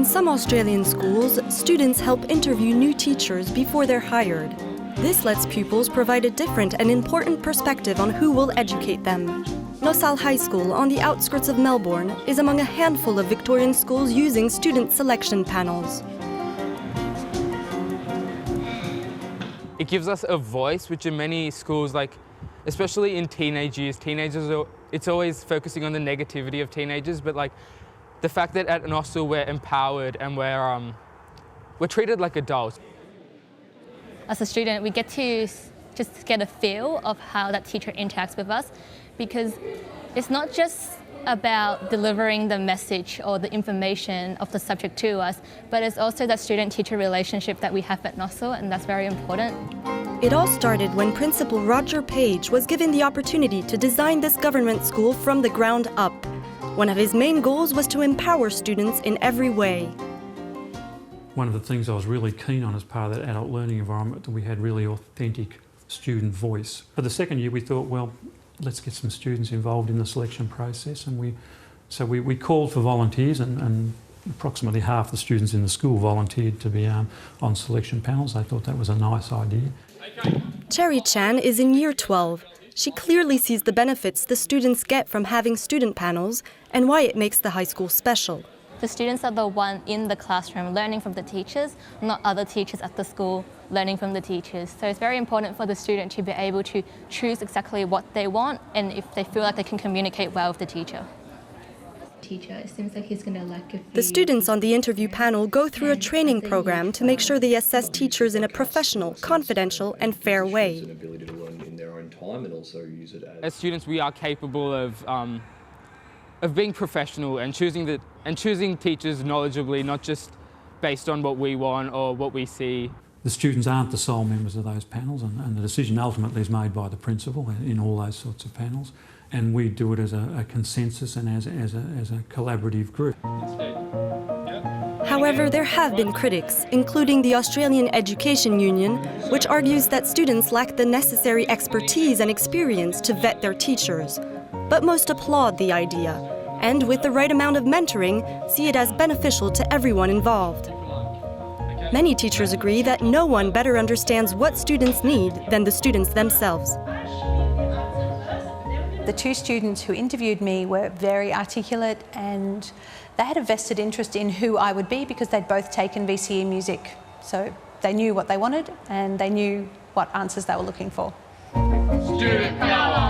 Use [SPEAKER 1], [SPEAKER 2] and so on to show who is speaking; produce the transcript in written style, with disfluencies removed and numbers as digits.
[SPEAKER 1] In some Australian schools, students help interview new teachers before they're hired. This lets pupils provide a different and important perspective on who will educate them. Nossal High School, on the outskirts of Melbourne, is among a handful of Victorian schools using student selection panels.
[SPEAKER 2] It gives us a voice, which in many schools, especially in teenage years, it's always focusing on the negativity of teenagers, but the fact that at Nossal we're empowered and we're treated like adults.
[SPEAKER 3] As a student, we get to just get a feel of how that teacher interacts with us, because it's not just about delivering the message or the information of the subject to us, but it's also that student-teacher relationship that we have at Nossal, and that's very important.
[SPEAKER 1] It all started when Principal Roger Page was given the opportunity to design this government school from the ground up. One of his main goals was to empower students in every way.
[SPEAKER 4] One of the things I was really keen on as part of that adult learning environment, that we had really authentic student voice. For the second year we thought, well, let's get some students involved in the selection process, and we called for volunteers, and approximately half the students in the school volunteered to be on selection panels. They thought that was a nice idea.
[SPEAKER 1] Cherry Chan is in Year 12. She clearly sees the benefits the students get from having student panels and why it makes the high school special.
[SPEAKER 3] The students are the one in the classroom learning from the teachers, not other teachers at the school learning from the teachers. So it's very important for the student to be able to choose exactly what they want, and if they feel like they can communicate well with the teacher.
[SPEAKER 5] It seems like he's going to lack a few.
[SPEAKER 1] The students on the interview panel go through a training program to make sure they assess teachers in a professional, confidential and fair way.
[SPEAKER 2] As students, we are capable of being professional and choosing teachers knowledgeably, not just based on what we want or what we see.
[SPEAKER 4] The students aren't the sole members of those panels, and the decision ultimately is made by the principal in all those sorts of panels, and we do it as a consensus and as a collaborative group.
[SPEAKER 1] However, there have been critics, including the Australian Education Union, which argues that students lack the necessary expertise and experience to vet their teachers. But most applaud the idea, and with the right amount of mentoring, see it as beneficial to everyone involved. Many teachers agree that no one better understands what students need than the students themselves.
[SPEAKER 6] The two students who interviewed me were very articulate, and they had a vested interest in who I would be because they'd both taken VCE music. So they knew what they wanted and they knew what answers they were looking for.
[SPEAKER 7] Student power!